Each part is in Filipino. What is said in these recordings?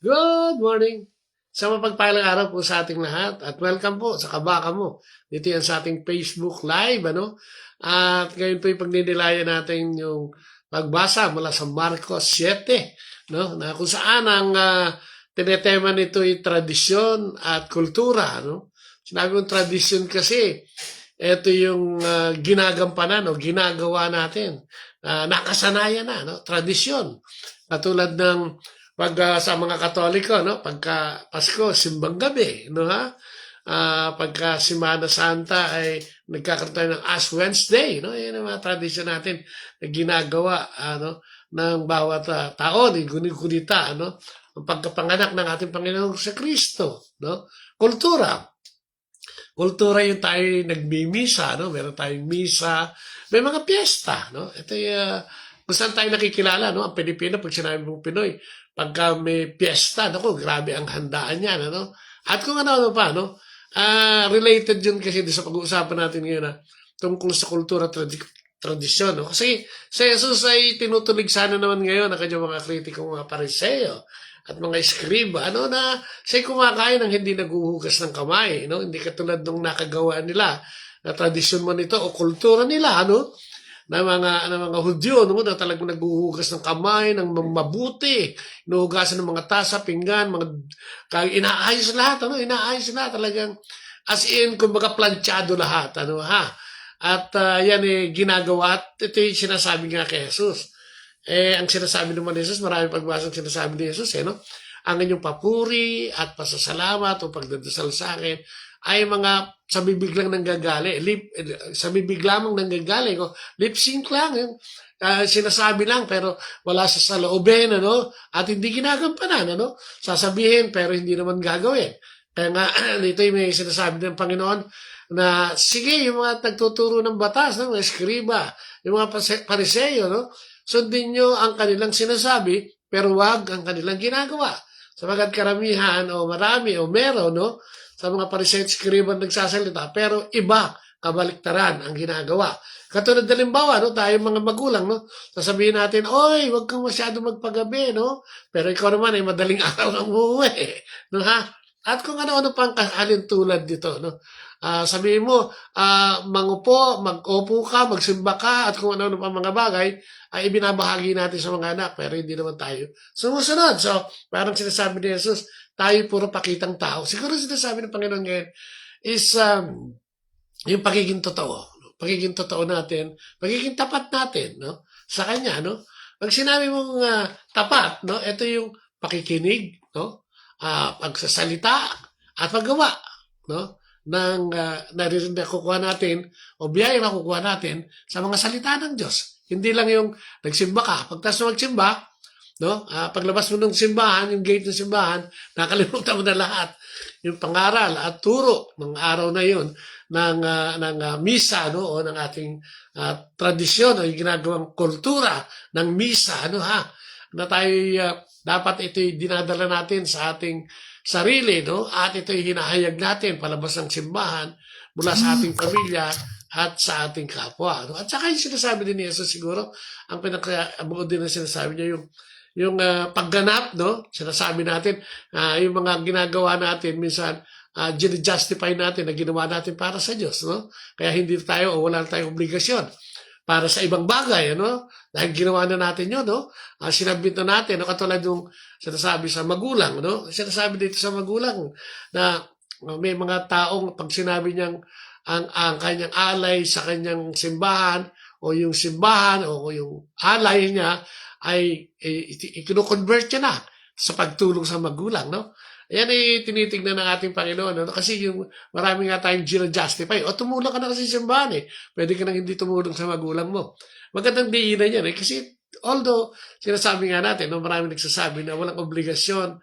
Good morning! Sa mapagpalang araw po sa ating lahat at welcome po sa Kabaka Mo. Dito yan sa ating Facebook Live, ano? At ngayon po yung pagdinilayan natin yung pagbasa mula sa Marcos 7, no? Na kung saan ang tinetema nito ay tradisyon at kultura, no? Sinabi kong tradisyon kasi ito yung ginagampanan o ginagawa natin. Nakasanayan na, no? Tradisyon. Katulad ng sa mga Katoliko, no? Pagka Pasko, simbang gabi, no ha? Pagka Semana Santa ay nagkakaroon tayo ng Ash Wednesday, no? Yan ang mga tradisyon natin na ginagawa, ano, ng bawat tao, ni guni-gunita, ano? Ang pagkapanganak ng ating Panginoong sa Kristo, no? Kultura. Kultura yung tayo nagmimisa, no? Meron tayong misa, may mga piyesta, no? Ito yung kung saan tayo nakikilala, no? Ang Pilipino, pag sinabi mong Pinoy, pagka may piyesta, naku, grabe ang handaan yan, ano? At kung ano pa, no? Related yun kasi sa pag-uusapan natin ngayon, tungkol sa kultura tradisyon, no? Kasi sa Jesus ay tinutulig sana naman ngayon ang kanyang mga kritikong mga pariseo at mga eskriba, ano, na siya'y kumakain ng hindi naguhugas ng kamay, no? Hindi katulad nung nakagawa nila na tradisyon mo nito o kultura nila, ano? Na mga Hudyo, no, na talagang naghuhugas ng kamay, ng mabuti, inuhugasan ng mga tasa, pinggan, inaayos lahat, ano, inaayos lahat, talagang, as in, kumbaga, planchado lahat, ano, ha? At yan ginagawa, at ito yung sinasabi nga kay Jesus. Ang sinasabi naman ni Jesus, marami pagbasang sinasabi ni Jesus, no? Ang inyong papuri at pasasalamat o pagdadasal sa akin ay mga sa bibig lang nanggagaling, sa bibig lamang nanggagaling, o lip sync lang, yung sinasabi lang pero wala sa saloobin, ano, at hindi ginagampanan, ano, sasabihin pero hindi naman gagawin. Kaya nga, dito yung may sinasabi ng Panginoon na, sige, yung mga nagtuturo ng batas, ng mga eskriba, yung mga pariseo, no, sundin nyo ang kanilang sinasabi, pero wag ang kanilang ginagawa. Sapagat karamihan o marami o meron, no, sa mga pariseo at eskriba nagsasalita, pero iba, kabaliktaran ang ginagawa. Katulad halimbawa, no, tayo mga magulang, no, sasabihin natin, oy, wag kang masyado magpagabi, no, pero ikaw naman ay madaling araw ang uuwi, no, ha? At kung ano-ano pang tulad dito, no, sabihin mo, mangupo, mag-opo ka, magsimba ka, at kung ano-ano pang mga bagay, ay ibinabahagi natin sa mga anak, pero hindi naman tayo sumusunod. So, parang sinasabi ni Jesus, tayo puro pakitang tao. Siguro sinasabi ng Panginoon ngayon is yung pagiging totoo. Pagiging totoo natin, pagiging tapat natin, no, sa Kanya, no. Pag sinabi mong tapat, no, ito yung pakikinig, no, pagsasalita at paggawa, no, ng naririnig na kukuha natin o biyaya na kukuha natin sa mga salita ng Diyos. Hindi lang yung nagsimba ka. Pagtas na magsimba, no, paglabas mo ng simbahan, yung gate ng simbahan, nakalimutan mo na lahat. Yung pangaral at turo ng araw na yun ng misa, no, o ng ating tradisyon o yung ginagawang kultura ng misa, ano, ha, na tayo dapat ito'y dinadala natin sa ating sarili, no, at ito'y hinahayag natin palabas ng simbahan mula sa ating pamilya at sa ating kapwa, no? At saka yung sinasabi din ni Jesus siguro, ang pinaka-abot din na sinasabi niya yung pagganap, no? Sinasabi natin, yung mga ginagawa natin, minsan, justify natin na ginawa natin para sa Diyos, no? Kaya hindi tayo o wala tayong obligasyon para sa ibang bagay, ano? Dahil ginawa na natin yun, no? Sinabit na natin, no? Katulad yung sinasabi sa magulang, no? Sinasabi dito sa magulang na may mga taong pag sinabi niyang ang kanyang alay sa kanyang simbahan o yung simbahan o yung alay niya ay i-convert niya na sa pagtulong sa magulang, no? Yan ay tinitignan ng ating Panginoon, no? Kasi yung marami nga tayong justify o tumulong ka na kasi sa simbahan, pwede ka nang hindi tumulong sa magulang mo. Magandang diinan yan, kasi although sinasabi nga natin, no, marami nagsasabi na walang obligasyon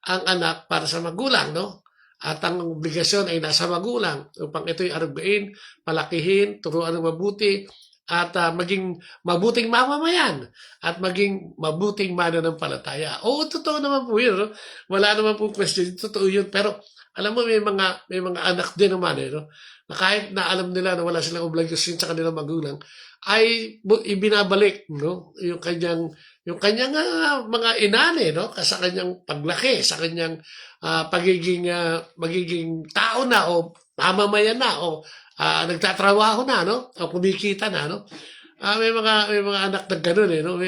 ang anak para sa magulang, no? At ang obligasyon ay nasa magulang upang ito'y arugain, palakihin, turuan ng mabuti, at maging mabuting mamamayan at maging mabuting mananampalataya. Oo, totoo naman po yun. No? Wala naman po question. Totoo yun. Pero alam mo, may mga anak din naman, no? Na kahit na alam nila na wala silang obligasyon sa kanilang magulang, ay ibinabalik, no, yung kanyang yung kanyang mga inani, no? Sa kanyang paglaki, sa kanyang magiging tao na o mamamayan na o nagtatrabaho na, no? O kumikita na, no? May mga anak na gano'n eh, no?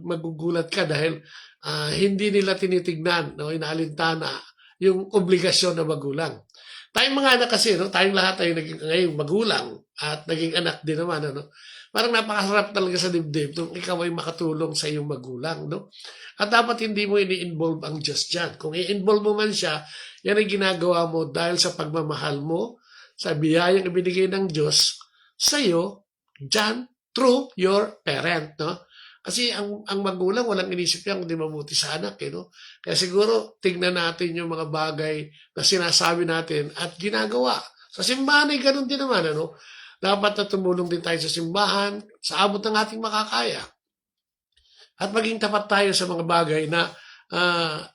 Magugulat ka dahil hindi nila tinitignan, no? Inaalintana yung obligasyon ng magulang. Tayong mga anak kasi, no? Tayong lahat ay naging ngayong magulang at naging anak din naman, ano? Parang napakasarap talaga sa dibdib kung ikaw ay makatulong sa iyong magulang, no? At dapat hindi mo ini-involve ang Diyos dyan. Kung i-involve mo man siya, yan ay ginagawa mo dahil sa pagmamahal mo, sa biyayang ibinigay ng Diyos sa iyo, dyan, through your parent, no? Kasi ang magulang, walang inisip yan kundi mabuti sa anak, eh, no? Kaya siguro, tignan natin yung mga bagay na sinasabi natin at ginagawa. Sa simbahan ay ganun din naman, ano? Dapat na tumulong din tayo sa simbahan, sa abot ng ating makakaya. At maging tapat tayo sa mga bagay na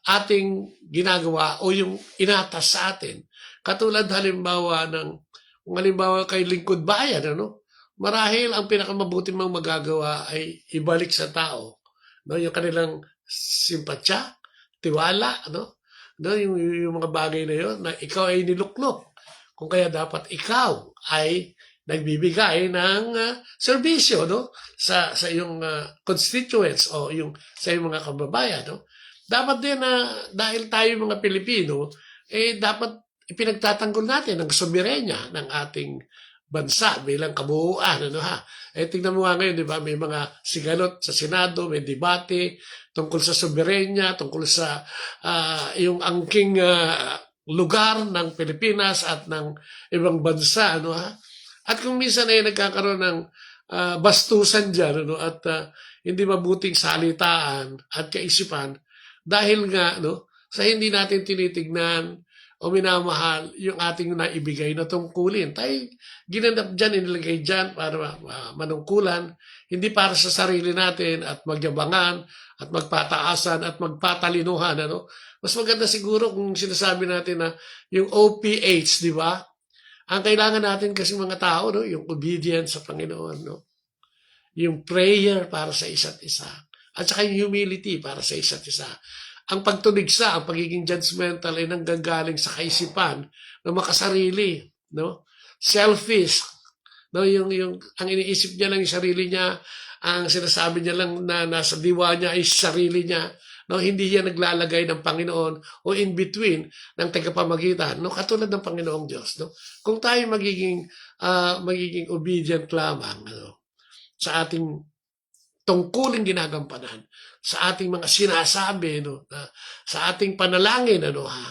ating ginagawa o yung inatas sa atin. Katulad halimbawa kung halimbawa kay lingkod bayan, ano? Marahil ang pinakamabuti mong magagawa ay ibalik sa tao, no? Yung kanilang simpatya, tiwala, no? No, yung mga bagay na yun, na ikaw ay niluklok. Kung kaya dapat ikaw ay nagbibigay ng serbisyo, no? Sa iyong constituents o sa iyong mga kababayan, no? Dapat din na dahil tayo mga Pilipino, dapat ipinagtatanggol natin ang soberenya ng ating bansa bilang kabuuan, ano ha? Tingnan mo nga ngayon, di ba? May mga sigalot sa Senado, may debate tungkol sa soberenya, tungkol sa yung angking lugar ng Pilipinas at ng ibang bansa, ano ha? At kung minsan ay nagkakaroon ng bastusan dyan, ano, at hindi mabuting salitaan at kaisipan, dahil nga, no, sa hindi natin tinitignan o minamahal yung ating naibigay na tungkulin. Tayo ginanap dyan, inilagay dyan para manungkulan, hindi para sa sarili natin at magyabangan at magpataasan at magpatalinuhan. Ano? Mas maganda siguro kung sinasabi natin na yung OPH, di ba? Ang kailangan natin kasi mga tao, no, yung obedience sa Panginoon, no? Yung prayer para sa isa't isa. At saka yung humility para sa isa't isa. Ang pagtuligsa, ang pagiging judgmental ay nanggagaling sa kaisipan na makasarili, no? Selfish, no? Ang iniisip niya lang yung sarili niya, ang sinasabi niya lang na nasa diwa niya ay sarili niya, no? Hindi niya naglalagay ng Panginoon o in between ng tagapamagitan, no? Katulad ng Panginoong Diyos, no? Kung tayo magiging obedient lamang, ano, sa ating tungkulin ginagampanan, sa ating mga sinasabi, no, sa ating panalangin, ano ha,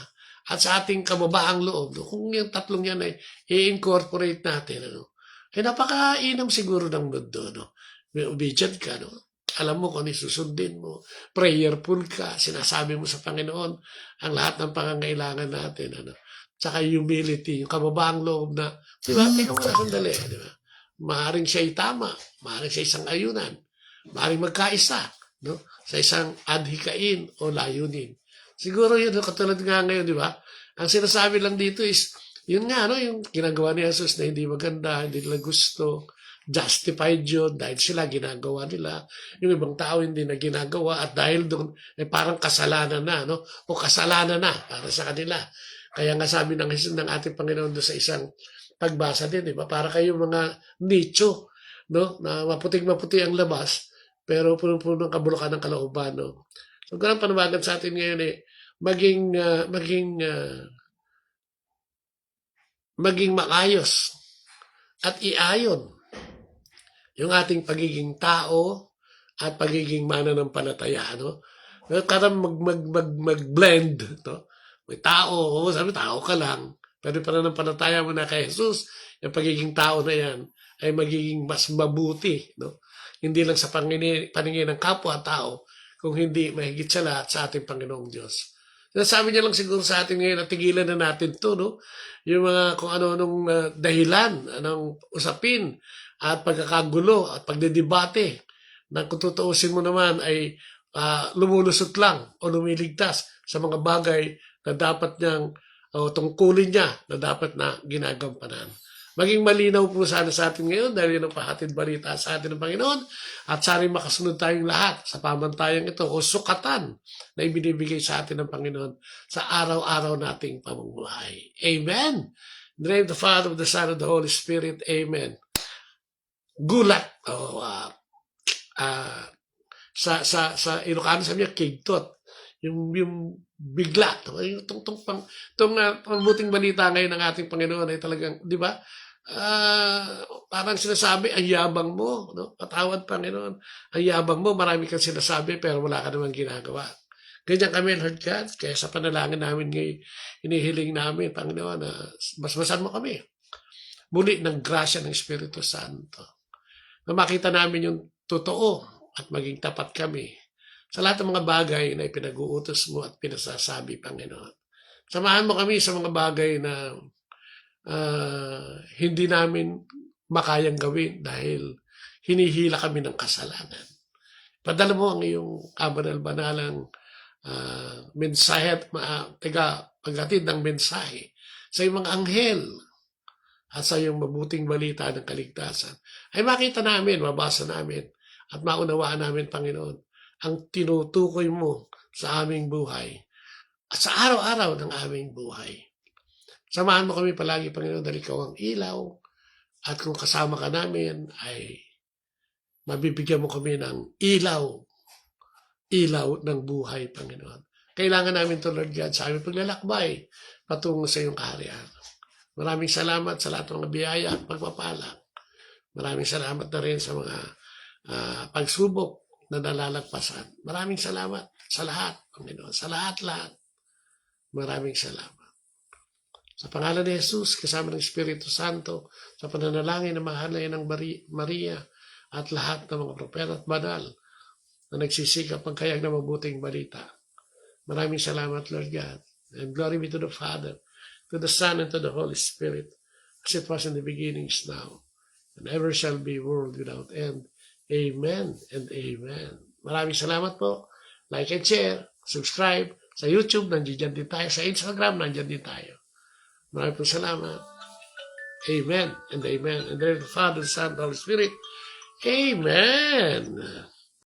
at sa ating kababaang loob, no, kung yung tatlong yan ay i-incorporate natin, ano, ay napakainam siguro ng mundo, no. May obedient ka, no. Alam mo kung ano susundin mo, prayerful ka, sinasabi mo sa Panginoon ang lahat ng pangangailangan natin, ano. Tsaka humility, yung kababaang loob na, di ba, tingnan mo na sandali, di ba? Maaring siya'y tama, maaring siya isang ayunan, maaring magkaisa, no? Sa isang adhikain o layunin. Siguro yun, katulad nga ngayon, di ba? Ang sinasabi lang dito is, yun nga, no? Yung ginagawa ni Jesus na hindi maganda, hindi nila gusto, justified yun dahil sila ginagawa nila. Yung ibang tao hindi na ginagawa at dahil doon, parang kasalanan na, no? O kasalanan na para sa kanila. Kaya nga sabi ng ating Panginoon doon sa isang pagbasa din, di ba? Para kayo mga nicho, no? Na maputing-maputi ang labas, pero puno-puno ng kabulukan ng kalooban, no? So, ganang panawagan sa atin ngayon maging maayos at iayon yung ating pagiging tao at pagiging mananampalataya, no? Kada mag-blend, no? May tao, sabi tao ka lang, pero pananampalataya mo na kay Jesus, yung pagiging tao na yan ay magiging mas mabuti, no? Hindi lang sa paningin ng kapwa-tao, kung hindi mahigit sa lahat sa ating Panginoong Diyos. Sabi niya lang siguro sa atin ngayon na tigilan na natin to, no? Yung mga kung ano-anong dahilan, anong usapin, at pagkakagulo, at pagdedebate, na kung tutuusin mo naman ay lumulusot lang o lumiligtas sa mga bagay na dapat niyang o tungkulin niya na dapat na ginagampanan. Maging malinaw po sana sa atin ngayon dahil yun ang pahatid balita sa atin ng Panginoon at sana makasunod tayong lahat sa pamantayang ito o sukatan na ibinibigay sa atin ng Panginoon sa araw-araw nating pamumuhay. Amen. In the name of the Father, of the Son, of the Holy Spirit. Amen. Gulat. Sa Ilocano sabi niya, kigtot. Yung bigla. Itong mabuting balita ngayon ng ating Panginoon ay talagang, di ba? Parang sinasabi, ang yabang mo. No? Patawad, Panginoon. Ang yabang mo, marami kang sinasabi pero wala ka namang ginagawa. Ganyan kami, Lord God. Kaya sa panalangin namin ngayon, inihiling namin, Panginoon, na basbasan mo kami. Muli ng grasya ng Espiritu Santo. Na makita namin yung totoo at maging tapat kami sa lahat ng mga bagay na ipinag-uutos mo at pinasasabi, Panginoon. Samahan mo kami sa mga bagay na hindi namin makayang gawin dahil hinihila kami ng kasalanan. Padala mo ang iyong kabanal-banalang mensahe at paghatid ng mensahe sa iyong mga anghel at sa iyong mabuting balita ng kaligtasan. Ay makita namin, mabasa namin at maunawaan namin, Panginoon, ang tinutukoy mo sa aming buhay at sa araw-araw ng aming buhay. Samahan mo kami palagi, Panginoon, dahil ikaw ang ilaw at kung kasama ka namin ay mabibigyan mo kami ng ilaw ng buhay, Panginoon. Kailangan namin ito, Lord God, sa aming paglalakbay patungo sa iyong kaharian. Maraming salamat sa lahat ng mga biyaya at pagpapala. Maraming salamat na rin sa mga pagsubok na nalalagpasan. Maraming salamat sa lahat, Panginoon. Sa lahat-lahat. Maraming salamat. Sa pangalan ni Jesus, kasama ng Espiritu Santo, sa pananalangin ng mahal na ng Maria at lahat ng mga propeta at banal na nagsisikap ang kayang na mabuting balita. Maraming salamat, Lord God. And glory be to the Father, to the Son, and to the Holy Spirit, as it was in the beginnings now, and ever shall be, world without end. Amen and amen. Maraming salamat po. Like and share, subscribe. Sa YouTube, nandiyan din tayo. Sa Instagram, nandiyan din tayo. Maraming po salamat. Amen and amen. And the name of the Father, the Son, and the Holy Spirit. Amen.